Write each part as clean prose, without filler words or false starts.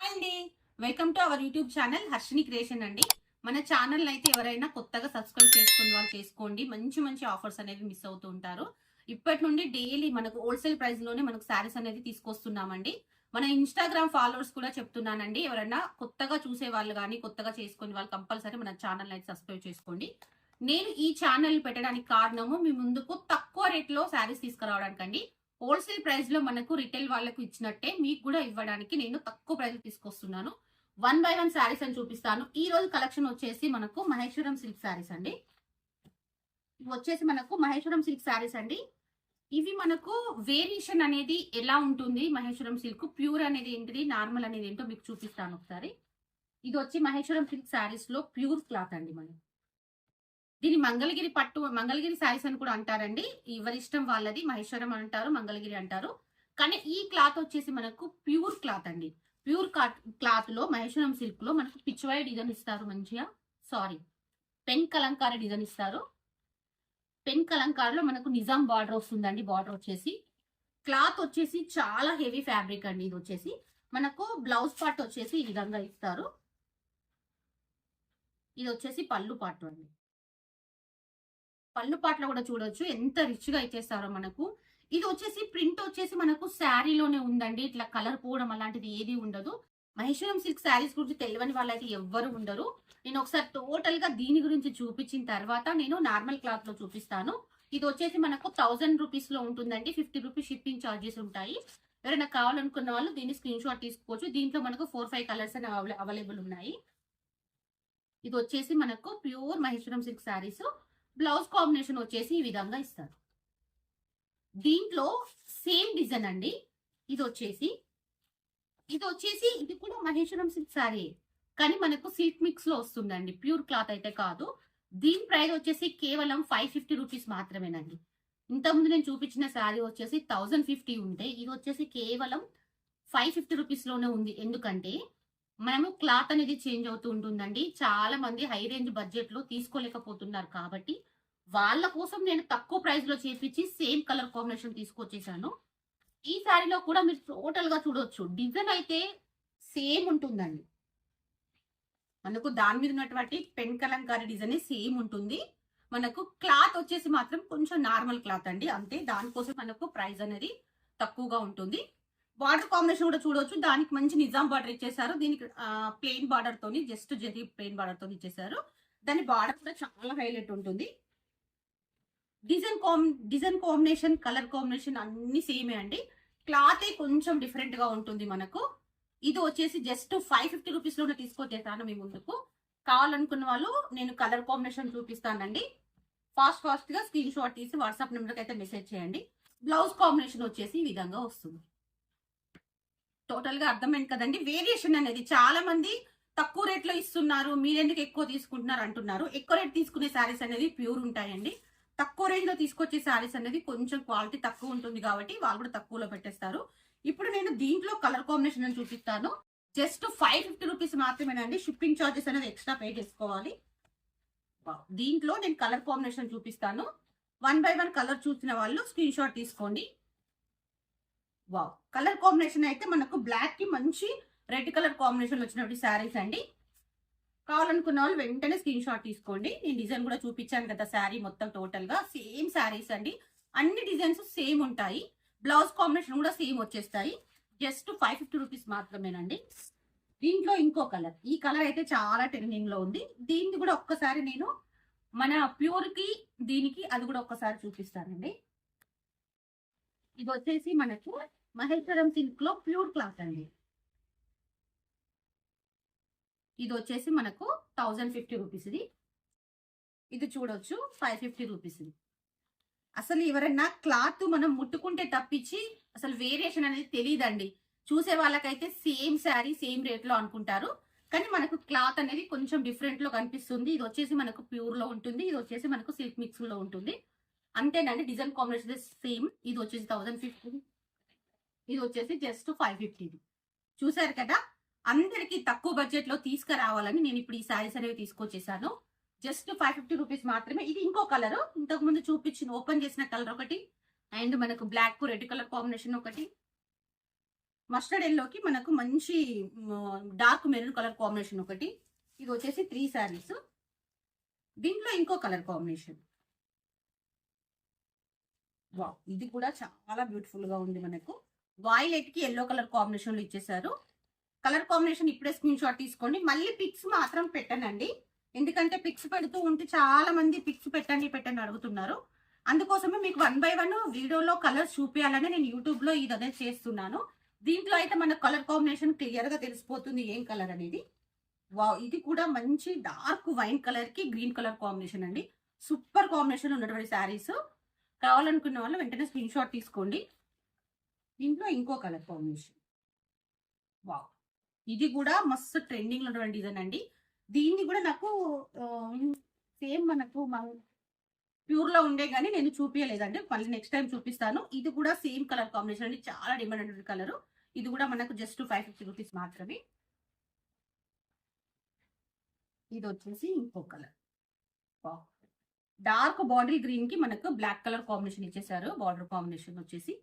అండి, welcome to our YouTube channel Harshini creation అండి. మన ఛానల్ అయితే ఎవరైనా కొత్తగా సబ్స్క్రైబ్ చేసుకుని వాళ్ళు చేసుకోండి. మంచి మంచి ఆఫర్స్ అనేవి మిస్ అవుతూ ఉంటారు. ఇప్పటి నుండి డైలీ మనకు హోల్సేల్ ప్రైస్ లోనే మనకు శారీస్ అనేది తీసుకొస్తున్నామండి. మన ఇన్స్టాగ్రామ్ ఫాలోవర్స్ కూడా చెప్తున్నానండి, ఎవరైనా కొత్తగా చూసే వాళ్ళు కానీ కొత్తగా చేసుకునే వాళ్ళు కంపల్సరీ మన ఛానల్ అయితే సబ్స్క్రైబ్ చేసుకోండి. నేను ఈ ఛానల్ పెట్టడానికి కారణము మీ ముందుకు తక్కువ రేట్ లో శారీస్ తీసుకురావడానికండి. హోల్సేల్ ప్రైస్ లో మనకు రిటైల్ వాళ్ళకు ఇచ్చినట్టే మీకు కూడా ఇవ్వడానికి నేను తక్కువ ప్రైస్ తీసుకొస్తున్నాను. 1 బై 1 శారీస్ అని చూపిస్తాను. ఈ రోజు కలెక్షన్ వచ్చేసి మనకు మహేశ్వరం సిల్క్ శారీస్ అండి. ఇవి వచ్చేసి మనకు మహేశ్వరం సిల్క్ శారీస్ అండి. ఇవి మనకు వేరియేషన్ అనేది ఎలా ఉంటుంది, మహేశ్వరం సిల్క్ ప్యూర్ అనేది ఏంటిది, నార్మల్ అనేది ఏంటో మీకు చూపిస్తాను ఒకసారి. ఇది వచ్చి మహేశ్వరం సిల్క్ శారీస్ లో ప్యూర్ క్లాత్ అండి. మనం దీని మంగళగిరి పట్టు, మంగళగిరి శారీస్ అని కూడా అంటారండి. ఎవరి ఇష్టం వాళ్ళది. మహేశ్వరం అంటారు, మంగళగిరి అంటారు. కానీ ఈ క్లాత్ వచ్చేసి మనకు ప్యూర్ క్లాత్ అండి. ప్యూర్ క్లాత్ లో మహేశ్వరం సిల్క్ లో మనకు పిచ్వాయి డిజైన్ ఇస్తారు మంచిగా. సారీ, పెన్ కలంకారీ డిజైన్ ఇస్తారు. పెన్ కలంకారీలో మనకు నిజాం బార్డర్ వస్తుందండి. బార్డర్ వచ్చేసి క్లాత్ వచ్చేసి చాలా హెవీ ఫ్యాబ్రిక్ అండి. ఇది వచ్చేసి మనకు బ్లౌజ్ పార్ట్ వచ్చేసి ఈ విధంగా ఇస్తారు. ఇది వచ్చేసి పళ్ళు పార్ట్ అండి. పళ్ళు పాటలో కూడా చూడొచ్చు ఎంత రిచ్ గా ఇచ్చేస్తారో మనకు. ఇది వచ్చేసి ప్రింట్ వచ్చేసి మనకు శారీలోనే ఉందండి. ఇట్లా కలర్ పోవడం అలాంటిది ఏది ఉండదు. మహేశ్వరం సిల్క్ శారీస్ గురించి తెలియని వాళ్ళైతే ఎవ్వరు ఉండరు. నేను ఒకసారి టోటల్ గా దీని గురించి చూపించిన తర్వాత నేను నార్మల్ క్లాత్ లో చూపిస్తాను. ఇది వచ్చేసి మనకు 1000 రూపీస్ లో ఉంటుందండి. 50 రూపీస్ షిప్పింగ్ ఛార్జెస్ ఉంటాయి. ఎవరైనా కావాలనుకున్న వాళ్ళు దీన్ని స్క్రీన్ షాట్ తీసుకోవచ్చు. దీంట్లో మనకు 4-5 కలర్స్ అవైలబుల్ ఉన్నాయి. ఇది వచ్చేసి మనకు pure Maheshwaram silk saris. Blouse combination వచ్చేసి ఈ విధంగా ఇస్తారు. దీంట్లో సేమ్ డిజైన్ అండి. ఇది వచ్చేసి ఇది కూడా మహేశ్వరం సిల్క్ శారీ, కానీ మనకు సిల్క్ మిక్స్ లో వస్తుందండి. ప్యూర్ క్లాత్ అయితే కాదు. దీని ప్రైస్ వచ్చేసి కేవలం 550 రూపీస్ మాత్రమేనండి. ఇంతకుముందు నేను చూపించిన శారీ వచ్చేసి 1050 ఉంటే ఇది వచ్చేసి కేవలం 550 రూపీస్ లోనే ఉంది. ఎందుకంటే మనము క్లాత్ అనేది చేంజ్ అవుతూ ఉంటుందండి. చాలా మంది హై రేంజ్ బడ్జెట్ లో తీసుకోలేకపోతున్నారు కాబట్టి వాళ్ళ కోసం నేను తక్కువ ప్రైస్ లో చేపించి సేమ్ కలర్ కాంబినేషన్ తీసుకొచ్చేసాను. ఈ శారీలో కూడా మీరు టోటల్ గా చూడొచ్చు. డిజైన్ అయితే సేమ్ ఉంటుందండి. మనకు దాని మీద ఉన్నటువంటి పెన్ కలంకారీ డిజైన్ సేమ్ ఉంటుంది. మనకు క్లాత్ వచ్చేసి మాత్రం కొంచెం నార్మల్ క్లాత్ అండి, అంతే. దానికోసం మనకు ప్రైస్ అనేది తక్కువగా ఉంటుంది. బార్డర్ కాంబినేషన్ కూడా చూడొచ్చు. దానికి మంచి నిజాం బార్డర్ ఇచ్చేసారు. దీనికి ప్లెయిన్ బార్డర్ తోని, జస్ట్ జరీ ప్లెయిన్ బార్డర్ తోని ఇచ్చేసారు. దాని బార్డర్ కూడా చాలా హైలైట్ ఉంటుంది. డిజైన్ కాంబినేషన్, కలర్ కాంబినేషన్ అన్ని సేమే అండి. క్లాత్ కొంచెం డిఫరెంట్ గా ఉంటుంది మనకు. ఇది వచ్చేసి జస్ట్ 550 రూపీస్ లోనే తీసుకొచ్చేసాను మీ ముందుకు. కావాలనుకున్న వాళ్ళు నేను కలర్ కాంబినేషన్ చూపిస్తానండి. ఫాస్ట్ గా స్క్రీన్ షాట్ తీసి వాట్సాప్ నెంబర్కి అయితే మెసేజ్ చేయండి. బ్లౌజ్ కాంబినేషన్ వచ్చేసి ఈ విధంగా వస్తుంది. టోటల్ గా అర్థమైంది కదండి. వేరియేషన్ అనేది చాలా మంది తక్కువ రేట్ లో ఇస్తున్నారు, మీరెందుకు ఎక్కువ తీసుకుంటున్నారు అంటున్నారు. ఎక్కువ రేట్ తీసుకునే శారీస్ అనేది ప్యూర్ ఉంటాయండి. తక్కువ రేంజ్ లో తీసుకొచ్చే శారీస్ అనేది కొంచెం క్వాలిటీ తక్కువ ఉంటుంది కాబట్టి వాళ్ళు కూడా తక్కువలో పెట్టేస్తారు. ఇప్పుడు నేను దీంట్లో కలర్ కాంబినేషన్ అని చూపిస్తాను. జస్ట్ 550 రూపీస్ మాత్రమేనండి. షిప్పింగ్ ఛార్జెస్ అనేది ఎక్స్ట్రా పే చేసుకోవాలి. దీంట్లో నేను కలర్ కాంబినేషన్ చూపిస్తాను. 1 బై 1 కలర్ చూసిన వాళ్ళు స్క్రీన్ షాట్ తీసుకోండి. వావ్, కలర్ కాంబినేషన్ అయితే మనకు బ్లాక్ కి మంచి రెడ్ కలర్ కాంబినేషన్ వచ్చినటువంటి శారీస్ అండి. కావాలనుకున్న వాళ్ళు వెంటనే స్క్రీన్ షాట్ తీసుకోండి. నేను డిజైన్ కూడా చూపించాను కదా. శారీ మొత్తం టోటల్ గా సేమ్ శారీస్ అండి. అన్ని డిజైన్స్ సేమ్ ఉంటాయి. బ్లౌజ్ కాంబినేషన్ కూడా సేమ్ వచ్చేస్తాయి. జస్ట్ 550 రూపీస్ మాత్రమేనండి. దీంట్లో ఇంకో కలర్, ఈ కలర్ అయితే చాలా ట్రెండింగ్ లో ఉంది. దీన్ని కూడా ఒక్కసారి నేను మన ప్యూర్ కి దీనికి అది కూడా ఒక్కసారి చూపిస్తానండి. ఇది వచ్చేసి మనకు మహేశ్వరం సిల్క్ లో ప్యూర్ క్లాత్ అండి. ఇది వచ్చేసి మనకు 1050 రూపీస్. ఇది చూడొచ్చు 550 రూపీస్. అసలు ఎవరైనా క్లాత్ మనం ముట్టుకుంటే తప్పించి అసలు వేరియేషన్ అనేది తెలియదండి. చూసే వాళ్ళకైతే సేమ్ శారీ సేమ్ రేట్ లో అనుకుంటారు, కానీ మనకు క్లాత్ అనేది కొంచెం డిఫరెంట్ లో కనిపిస్తుంది. ఇది వచ్చేసి మనకు ప్యూర్ లో ఉంటుంది, ఇది వచ్చేసి మనకు సిల్క్ మిక్స్ లో ఉంటుంది. అంతేనండి. Design combination same. ఇది వచ్చేసి 1050, ఇది వచ్చేసి జస్ట్ 550. చూసారు కదా. అందరికి తక్కువ బడ్జెట్ లో తీసుకురావాలని నేను ఇప్పుడు ఈ శారీస్ అనేవి తీసుకొచ్చేసాను. జస్ట్ 550 రూపీస్ మాత్రమే. ఇది ఇంకో కలర్, ఇంతకు ముందు చూపించిన ఓపెన్ చేసిన కలర్ ఒకటి, అండ్ మనకు బ్లాక్ రెడ్ కలర్ కాంబినేషన్ ఒకటి, మస్టర్డ్ ఎల్లోకి మనకు మంచి డార్క్ మెరూన్ కలర్ కాంబినేషన్ ఒకటి. ఇది వచ్చేసి 3 శారీస్. దీంట్లో ఇంకో కలర్ కాంబినేషన్. వావ్, ఇది కూడా చాలా బ్యూటిఫుల్ గా ఉంది. మనకు వాయిలెట్ కి ఎల్లో కలర్ కాంబినేషన్ లో ఇచ్చేసారు. కలర్ కాంబినేషన్ ఇప్పుడే స్క్రీన్ షాట్ తీసుకోండి. మళ్ళీ పిక్స్ మాత్రం పెట్టనండి, ఎందుకంటే పిక్స్ పెడుతూ ఉంటే చాలా మంది పిక్స్ పెట్టండి పెట్టండి అడుగుతున్నారు. అందుకోసమే మీకు 1 by 1 వీడియోలో కలర్స్ చూపించాలని నేను యూట్యూబ్ లో ఇదే చేస్తున్నాను. దీంట్లో అయితే మన కలర్ కాంబినేషన్ క్లియర్ గా తెలిసిపోతుంది ఏం కలర్ అనేది. వావ్, ఇది కూడా మంచి డార్క్ వైన్ కలర్ కి గ్రీన్ కలర్ కాంబినేషన్ అండి. సూపర్ కాంబినేషన్ ఉన్నటువంటి శారీస్. కావాలనుకున్న వాళ్ళు వెంటనే స్క్రీన్ షాట్ తీసుకోండి. దీంట్లో ఇంకో కలర్ కాంబినేషన్. వావ్, ఇది కూడా మస్తు ట్రెండింగ్ లో ఉన్నటువంటి డిజైన్ అండి. దీన్ని కూడా నాకు సేమ్ మనకు ప్యూర్ లో ఉండే కానీ నేను చూపించలేదండి, మళ్ళీ నెక్స్ట్ టైం చూపిస్తాను. ఇది కూడా సేమ్ కలర్ కాంబినేషన్ అండి, చాలా డిమాండ్ అయినటువంటి కలర్. ఇది కూడా మనకు జస్ట్ 550 రూపీస్ మాత్రమే. ఇది వచ్చేసి ఇంకో కలర్. డార్క్ బాటిల్ గ్రీన్ కి మనకు బ్లాక్ కలర్ కాంబినేషన్ ఇచ్చేసారు. బార్డర్ కాంబినేషన్ వచ్చేసి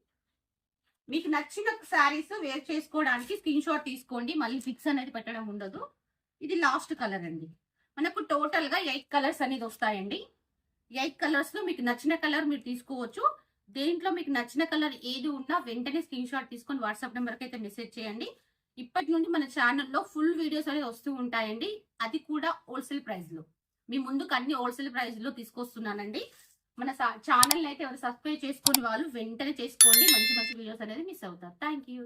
మీకు నచ్చిన శారీస్ వేర్ చేసుకోవడానికి స్క్రీన్ షాట్ తీసుకోండి, మళ్ళీ ఫిక్స్ అనేది పెట్టడం ఉండదు. ఇది లాస్ట్ కలర్ అండి. మనకు టోటల్ గా 8 కలర్స్ అనేది వస్తాయండి. 8 కలర్స్ లో మీకు నచ్చిన కలర్ మీరు తీసుకోవచ్చు. దేంట్లో మీకు నచ్చిన కలర్ ఏది ఉన్నా వెంటనే స్క్రీన్ షాట్ తీసుకొని వాట్సాప్ నెంబర్కి అయితే మెసేజ్ చేయండి. ఇప్పటి నుండి మన ఛానల్లో ఫుల్ వీడియోస్ అనేది వస్తూ ఉంటాయండి, అది కూడా హోల్సేల్ ప్రైస్ లో. మీ ముందుకు అన్ని హోల్సేల్ ప్రైస్ లో తీసుకొస్తున్నానండి. మన ఛానల్ అయితే ఎవరు సబ్స్క్రైబ్ చేసుకుని వాళ్ళు వెంటనే చేసుకోండి, మంచి మంచి వీడియోస్ అనేది మిస్ అవుతారు. Thank you.